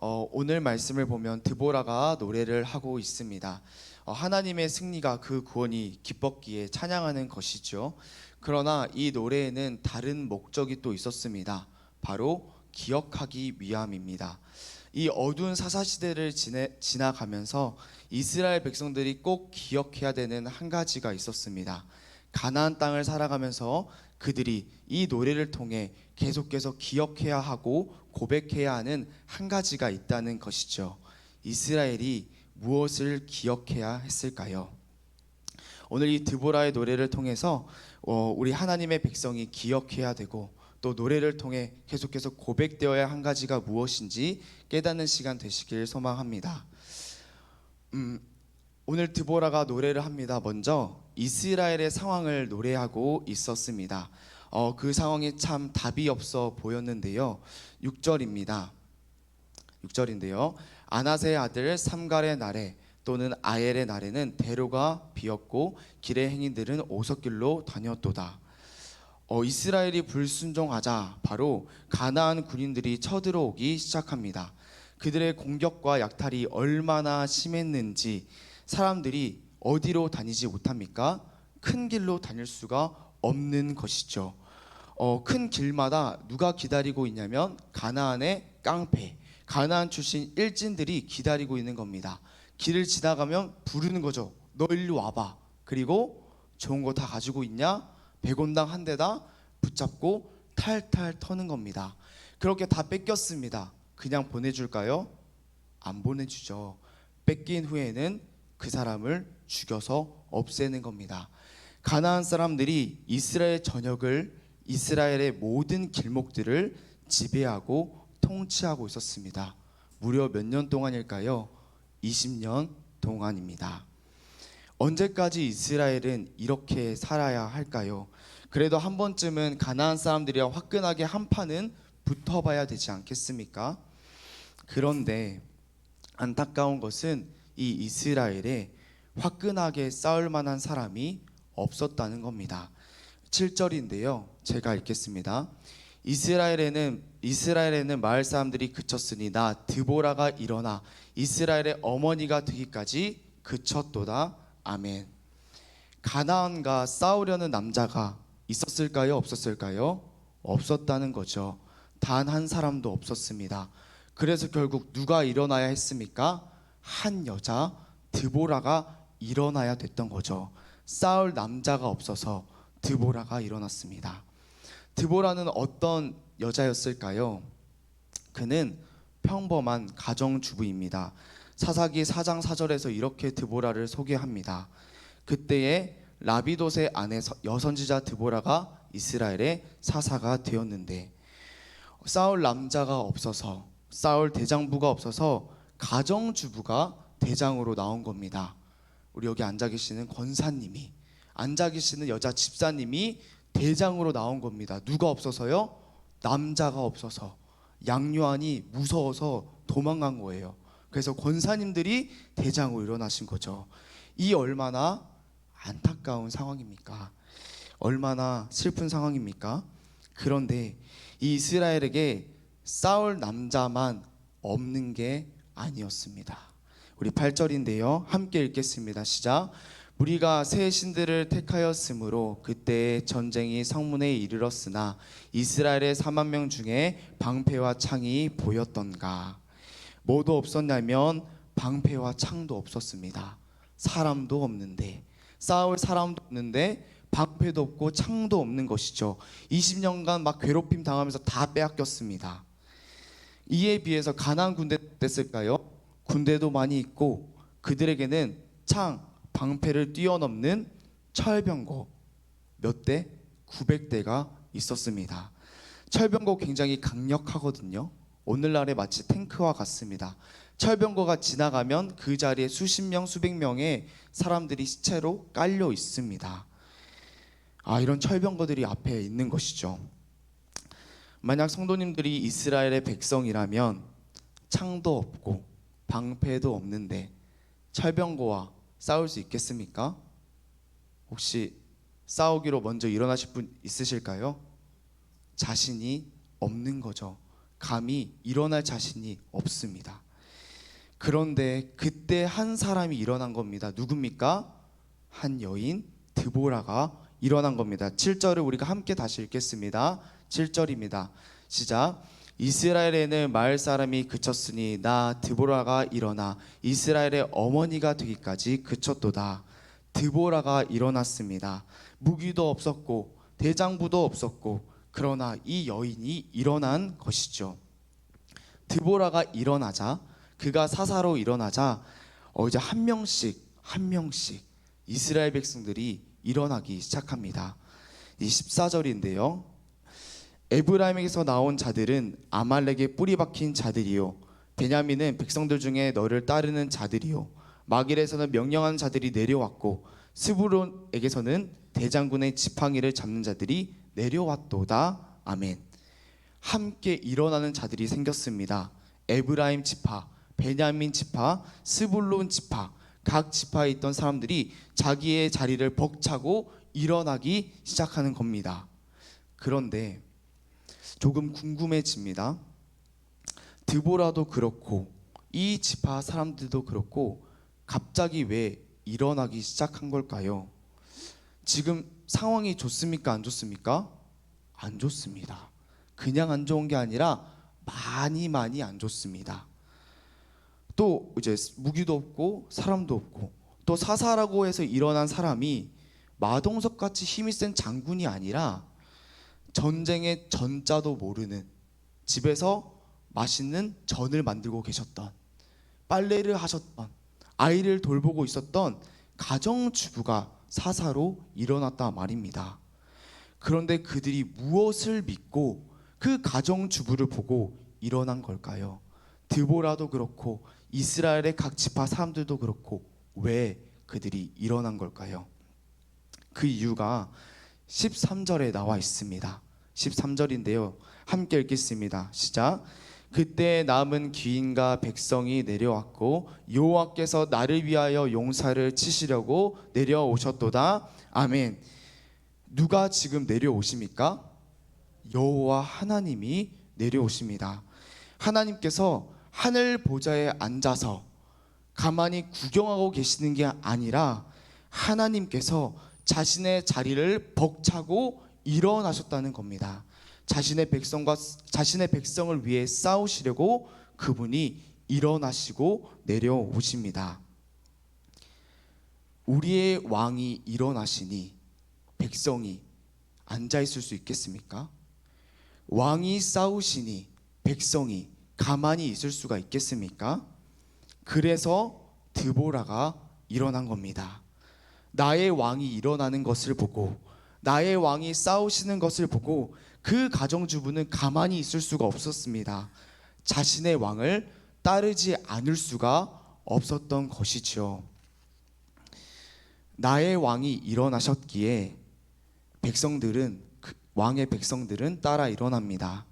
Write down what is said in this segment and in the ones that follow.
오늘 말씀을 보면 드보라가 노래를 하고 있습니다. 하나님의 승리가 그 구원이 기뻤기에 찬양하는 것이죠. 그러나 이 노래에는 다른 목적이 또 있었습니다. 바로 기억하기 위함입니다. 이 어두운 사사시대를 지나가면서 이스라엘 백성들이 꼭 기억해야 되는 한 가지가 있었습니다. 가나안 땅을 살아가면서 그들이 이 노래를 통해 계속해서 기억해야 하고 고백해야 하는 한 가지가 있다는 것이죠. 이스라엘이 무엇을 기억해야 했을까요? 오늘 이 드보라의 노래를 통해서 우리 하나님의 백성이 기억해야 되고 또 노래를 통해 계속해서 고백되어야 한 가지가 무엇인지 깨닫는 시간 되시길 소망합니다. 오늘 드보라가 노래를 합니다. 먼저 이스라엘의 상황을 노래하고 있었습니다. 그 상황이 참 답이 없어 보였는데요. 6절입니다. 6절인데요. 아낫의 아들 삼갈의 날에 또는 아엘의 날에는 대로가 비었고 길의 행인들은 오솔길로 다녔도다. 이스라엘이 불순종하자 바로 가나안 군인들이 쳐들어오기 시작합니다. 그들의 공격과 약탈이 얼마나 심했는지 사람들이 어디로 다니지 못합니까? 큰 길로 다닐 수가 없는 것이죠. 큰 길마다 누가 기다리고 있냐면 가나안의 깡패, 가나안 출신 일진들이 기다리고 있는 겁니다. 길을 지나가면 부르는 거죠. 너 일로 와봐. 그리고 좋은 거 다 가지고 있냐? 100원당 한 대다 붙잡고 탈탈 터는 겁니다. 그렇게 다 뺏겼습니다. 그냥 보내줄까요? 안 보내주죠. 뺏긴 후에는 그 사람을 죽여서 없애는 겁니다. 가나안 사람들이 이스라엘 전역을, 이스라엘의 모든 길목들을 지배하고 통치하고 있었습니다. 무려 몇 년 동안일까요? 20년 동안입니다. 언제까지 이스라엘은 이렇게 살아야 할까요? 그래도 한 번쯤은 가나안 사람들이랑 화끈하게 한판은 붙어봐야 되지 않겠습니까? 그런데 안타까운 것은 이 이스라엘에 화끈하게 싸울 만한 사람이 없었다는 겁니다. 7절인데요. 제가 읽겠습니다. 이스라엘에는 마을 사람들이 그쳤으니 나 드보라가 일어나 이스라엘의 어머니가 되기까지 그쳤도다. 아멘. 가나안과 싸우려는 남자가 있었을까요? 없었을까요? 없었다는 거죠. 단 한 사람도 없었습니다. 그래서 결국 누가 일어나야 했습니까? 한 여자 드보라가 일어나야 됐던 거죠. 싸울 남자가 없어서 드보라가 일어났습니다. 드보라는 어떤 여자였을까요? 그는 평범한 가정주부입니다. 사사기 4장 4절에서 이렇게 드보라를 소개합니다. 그때에 라비돗의 아내 여선지자 드보라가 이스라엘의 사사가 되었는데 싸울 남자가 없어서, 싸울 대장부가 없어서 가정주부가 대장으로 나온 겁니다. 우리 여기 앉아 계시는 권사님이, 앉아 계시는 여자 집사님이 대장으로 나온 겁니다. 누가 없어서요? 남자가 없어서. 양요한이 무서워서 도망간 거예요. 그래서 권사님들이 대장으로 일어나신 거죠. 이 얼마나 안타까운 상황입니까? 얼마나 슬픈 상황입니까? 그런데 이 이스라엘에게 싸울 남자만 없는 게 아니었습니다. 우리 8절인데요. 함께 읽겠습니다. 시작. 우리가 새 신들을 택하였으므로 그때 전쟁이 성문에 이르렀으나 이스라엘의 4만 명 중에 방패와 창이 보였던가. 뭐도 없었냐면 방패와 창도 없었습니다. 사람도 없는데, 싸울 사람도 없는데 방패도 없고 창도 없는 것이죠. 20년간 막 괴롭힘 당하면서 다 빼앗겼습니다. 이에 비해서 가나안 군대 어땠을까요? 군대도 많이 있고 그들에게는 창, 방패를 뛰어넘는 철병거 몇 대? 900대가 있었습니다. 철병거 굉장히 강력하거든요. 오늘날의 마치 탱크와 같습니다. 철병거가 지나가면 그 자리에 수십 명, 수백 명의 사람들이 시체로 깔려 있습니다. 이런 철병거들이 앞에 있는 것이죠. 만약 성도님들이 이스라엘의 백성이라면 창도 없고 방패도 없는데 철병거와 싸울 수 있겠습니까? 혹시 싸우기로 먼저 일어나실 분 있으실까요? 자신이 없는 거죠. 감히 일어날 자신이 없습니다. 그런데 그때 한 사람이 일어난 겁니다. 누굽니까? 한 여인 드보라가 일어난 겁니다. 7절을 우리가 함께 다시 읽겠습니다. 7절입니다. 시작. 이스라엘에는 마을 사람이 그쳤으니 나 드보라가 일어나 이스라엘의 어머니가 되기까지 그쳤도다. 드보라가 일어났습니다. 무기도 없었고 대장부도 없었고 그러나 이 여인이 일어난 것이죠. 드보라가 일어나자, 그가 사사로 일어나자 이제 한 명씩 이스라엘 백성들이 일어나기 시작합니다. 이 14절인데요. 에브라임에게서 나온 자들은 아말렉에 뿌리 박힌 자들이요, 베냐민은 백성들 중에 너를 따르는 자들이요, 마길에서는 명령하는 자들이 내려왔고 스불론에게서는 대장군의 지팡이를 잡는 자들이 내려왔도다. 아멘. 함께 일어나는 자들이 생겼습니다. 에브라임 지파, 베냐민 지파, 스불론 지파, 각 지파에 있던 사람들이 자기의 자리를 벅차고 일어나기 시작하는 겁니다. 그런데 조금 궁금해집니다. 드보라도 그렇고 이 지파 사람들도 그렇고 갑자기 왜 일어나기 시작한 걸까요? 지금 상황이 좋습니까? 안 좋습니까? 안 좋습니다. 그냥 안 좋은 게 아니라 많이 안 좋습니다. 또 이제 무기도 없고 사람도 없고 또 사사라고 해서 일어난 사람이 마동석 같이 힘이 센 장군이 아니라 전쟁의 전자도 모르는, 집에서 맛있는 전을 만들고 계셨던, 빨래를 하셨던, 아이를 돌보고 있었던 가정주부가 사사로 일어났다 말입니다. 그런데 그들이 무엇을 믿고 그 가정주부를 보고 일어난 걸까요? 드보라도 그렇고 이스라엘의 각 지파 사람들도 그렇고 왜 그들이 일어난 걸까요? 그 이유가 13절에 나와 있습니다. 13절인데요. 함께 읽겠습니다. 시작. 그때 남은 귀인과 백성이 내려왔고 여호와께서 나를 위하여 용사를 치시려고 내려오셨도다. 아멘. 누가 지금 내려오십니까? 여호와 하나님이 내려오십니다. 하나님께서 하늘 보좌에 앉아서 가만히 구경하고 계시는 게 아니라 하나님께서 자신의 자리를 벅차고 일어나셨다는 겁니다. 자신의 백성을 위해 싸우시려고 그분이 일어나시고 내려오십니다. 우리의 왕이 일어나시니 백성이 앉아 있을 수 있겠습니까? 왕이 싸우시니 백성이 가만히 있을 수가 있겠습니까? 그래서 드보라가 일어난 겁니다. 나의 왕이 일어나는 것을 보고, 나의 왕이 싸우시는 것을 보고 그 가정주부는 가만히 있을 수가 없었습니다. 자신의 왕을 따르지 않을 수가 없었던 것이죠. 나의 왕이 일어나셨기에 왕의 백성들은 따라 일어납니다.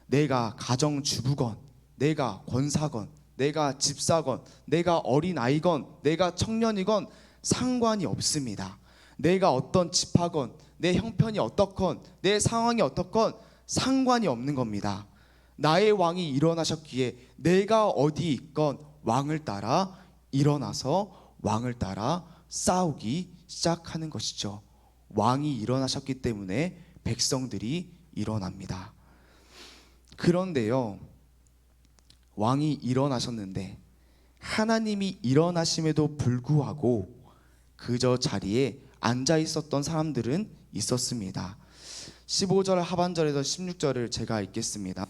내가 가정주부건, 내가 권사건, 내가 집사건, 내가 어린아이건, 내가 청년이건 상관이 없습니다. 내가 어떤 지파건, 내 형편이 어떻건, 내 상황이 어떻건 상관이 없는 겁니다. 나의 왕이 일어나셨기에 내가 어디 있건 왕을 따라 일어나서 왕을 따라 싸우기 시작하는 것이죠. 왕이 일어나셨기 때문에 백성들이 일어납니다. 그런데요, 왕이 일어나셨는데 하나님이 일어나심에도 불구하고 그저 자리에 앉아 있었던 사람들은 있었습니다. 15절 하반절에서 16절을 제가 읽겠습니다.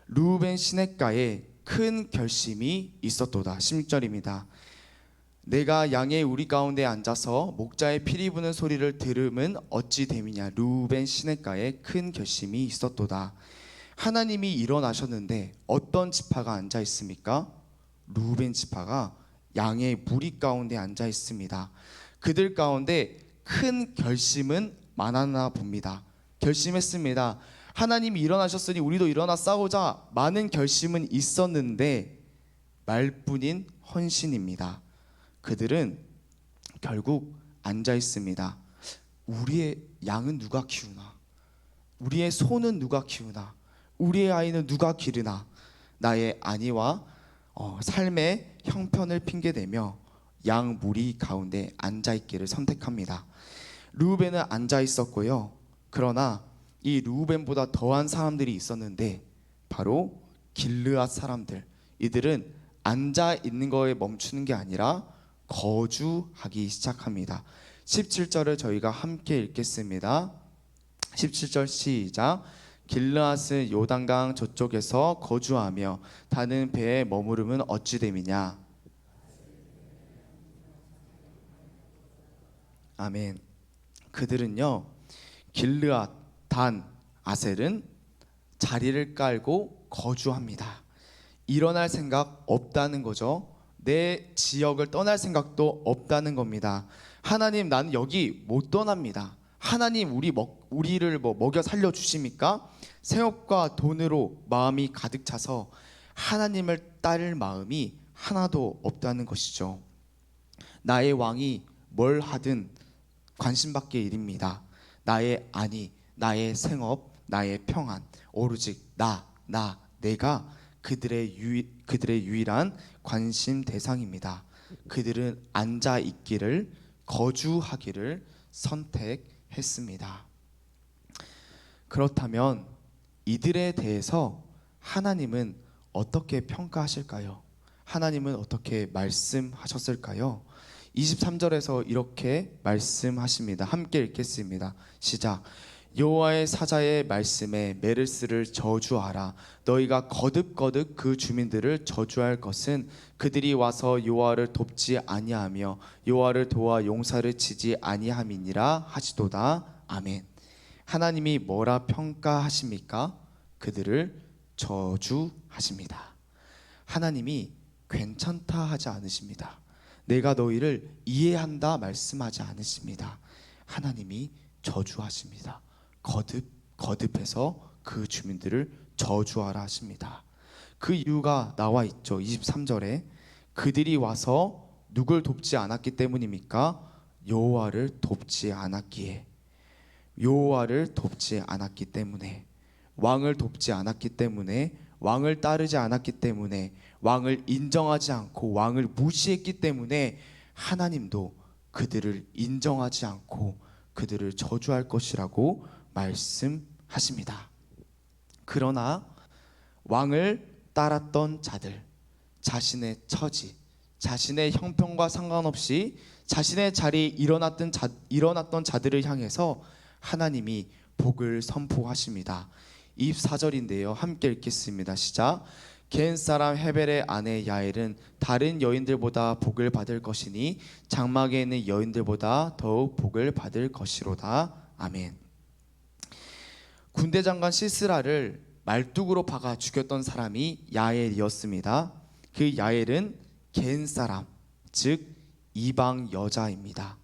르우벤 시냇가에 큰 결심이 있었도다. 16절입니다. 내가 양의 우리 가운데 앉아서 목자의 피리 부는 소리를 들음은 어찌 됨이냐. 르우벤 시냇가에 큰 결심이 있었도다. 하나님이 일어나셨는데 어떤 지파가 앉아 있습니까? 르우벤 지파가 양의 무리 가운데 앉아 있습니다. 그들 가운데 큰 결심은 많았나 봅니다. 결심했습니다. 하나님이 일어나셨으니 우리도 일어나 싸우자. 많은 결심은 있었는데 말뿐인 헌신입니다. 그들은 결국 앉아 있습니다. 우리의 양은 누가 키우나? 우리의 소는 누가 키우나? 우리의 아이는 누가 기르나? 나의 안위와 삶의 형편을 핑계대며 양 무리 가운데 앉아있기를 선택합니다. 르우벤은 앉아 있었고요. 그러나 이 르우벤보다 더한 사람들이 있었는데 바로 길르앗 사람들. 이들은 앉아 있는 거에 멈추는 게 아니라 거주하기 시작합니다. 17절을 저희가 함께 읽겠습니다. 17절 시작. 길르앗은 요단강 저쪽에서 거주하며 타는 배에 머무름은 어찌 됨이냐. 아멘. 그들은요, 길르앗, 단, 아셀은 자리를 깔고 거주합니다. 일어날 생각 없다는 거죠. 내 지역을 떠날 생각도 없다는 겁니다. 하나님, 나는 여기 못 떠납니다. 하나님, 우리를 먹여 살려 주십니까? 생업과 돈으로 마음이 가득 차서 하나님을 따를 마음이 하나도 없다는 것이죠. 나의 왕이 뭘 하든 관심 밖의 일입니다. 나의 안위, 나의 생업, 나의 평안, 오로지 내가 그들의 유일한 관심 대상입니다. 그들은 앉아 있기를, 거주하기를 선택했습니다. 그렇다면 이들에 대해서 하나님은 어떻게 평가하실까요? 하나님은 어떻게 말씀하셨을까요? 23절에서 이렇게 말씀하십니다. 함께 읽겠습니다. 시작. 여호와의 사자의 말씀에 메르스를 저주하라. 너희가 거듭거듭 그 주민들을 저주할 것은 그들이 와서 여호와를 돕지 아니하며 여호와를 도와 용사를 치지 아니함이니라 하시도다. 아멘. 하나님이 뭐라 평가하십니까? 그들을 저주하십니다. 하나님이 괜찮다 하지 않으십니다. 내가 너희를 이해한다 말씀하지 않으십니다. 하나님이 저주하십니다. 거듭해서 그 주민들을 저주하라 하십니다. 그 이유가 나와 있죠. 23절에 그들이 와서 누굴 돕지 않았기 때문입니까? 여호와를 돕지 않았기에. 여호와를 돕지 않았기 때문에, 왕을 돕지 않았기 때문에, 왕을 따르지 않았기 때문에, 왕을 인정하지 않고 왕을 무시했기 때문에 하나님도 그들을 인정하지 않고 그들을 저주할 것이라고 말씀하십니다. 그러나 왕을 따랐던 자들, 자신의 처지, 자신의 형편과 상관없이 자신의 자리에 일어났던 자들을 향해서 하나님이 복을 선포하십니다. 24절인데요. 함께 읽겠습니다. 시작. 겐 사람 헤벨의 아내 야엘은 다른 여인들보다 복을 받을 것이니 장막에 있는 여인들보다 더욱 복을 받을 것이로다. 아멘. 군대 장관 시스라를 말뚝으로 박아 죽였던 사람이 야엘이었습니다. 그 야엘은 겐 사람, 즉 이방 여자입니다.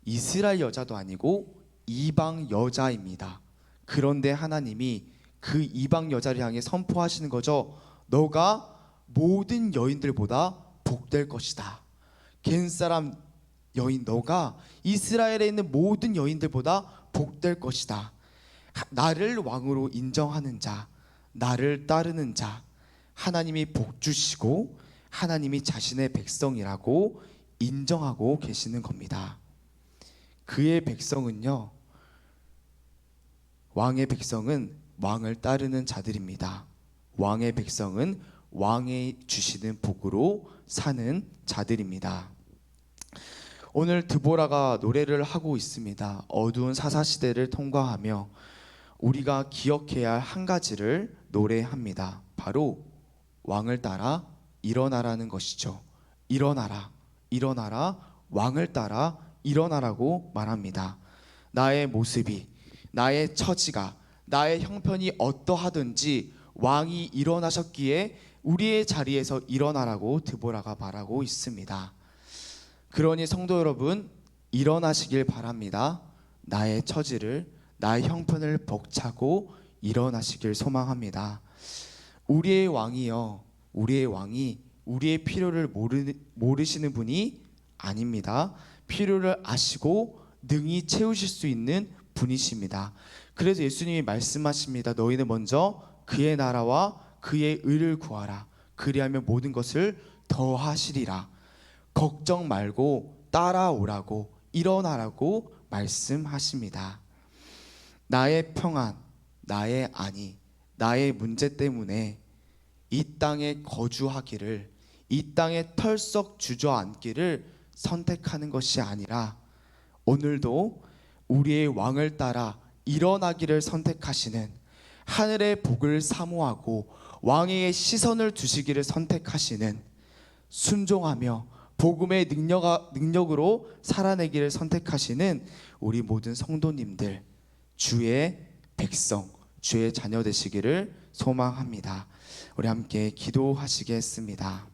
이스라엘 여자도 아니고 이방 여자입니다. 그런데 하나님이 그 이방 여자를 향해 선포하시는 거죠. 너가 모든 여인들보다 복될 것이다. 겐 사람 여인, 너가 이스라엘에 있는 모든 여인들보다 복될 것이다. 나를 왕으로 인정하는 자, 나를 따르는 자, 하나님이 복 주시고 하나님이 자신의 백성이라고 인정하고 계시는 겁니다. 그의 백성은요, 왕의 백성은 왕을 따르는 자들입니다. 왕의 백성은 왕이 주시는 복으로 사는 자들입니다. 오늘 드보라가 노래를 하고 있습니다. 어두운 사사시대를 통과하며 우리가 기억해야 할 한 가지를 노래합니다. 바로 왕을 따라 일어나라는 것이죠. 일어나라, 일어나라, 왕을 따라 일어나라고 말합니다. 나의 모습이, 나의 처지가, 나의 형편이 어떠하든지 왕이 일어나셨기에 우리의 자리에서 일어나라고 드보라가 말하고 있습니다. 그러니 성도 여러분, 일어나시길 바랍니다. 나의 처지를, 나의 형편을 벅차고 일어나시길 소망합니다. 우리의 왕이요, 우리의 왕이 우리의 필요를 모르시는 분이 아닙니다. 필요를 아시고 능히 채우실 수 있는 분이십니다. 그래서 예수님이 말씀하십니다. 너희는 먼저 그의 나라와 그의 의를 구하라. 그리하면 모든 것을 더하시리라. 걱정 말고 따라오라고, 일어나라고 말씀하십니다. 나의 평안, 나의 안위, 나의 문제 때문에 이 땅에 거주하기를, 이 땅에 털썩 주저앉기를 선택하는 것이 아니라 오늘도 우리의 왕을 따라 일어나기를 선택하시는, 하늘의 복을 사모하고 왕의 시선을 두시기를 선택하시는, 순종하며 복음의 능력으로 살아내기를 선택하시는 우리 모든 성도님들, 주의 백성, 주의 자녀 되시기를 소망합니다. 우리 함께 기도하시겠습니다.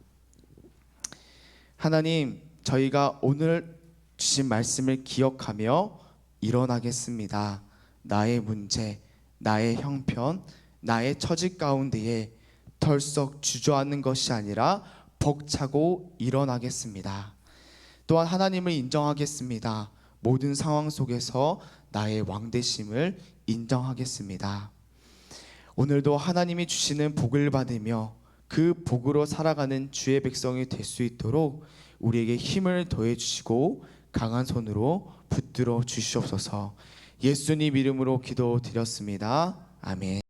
하나님, 저희가 오늘 주신 말씀을 기억하며 일어나겠습니다. 나의 문제, 나의 형편, 나의 처지 가운데에 덜썩 주저앉는 것이 아니라 벅차고 일어나겠습니다. 또한 하나님을 인정하겠습니다. 모든 상황 속에서 나의 왕되심을 인정하겠습니다. 오늘도 하나님이 주시는 복을 받으며 그 복으로 살아가는 주의 백성이 될 수 있도록 우리에게 힘을 더해 주시고 강한 손으로 붙들어 주시옵소서. 예수님 이름으로 기도드렸습니다. 아멘.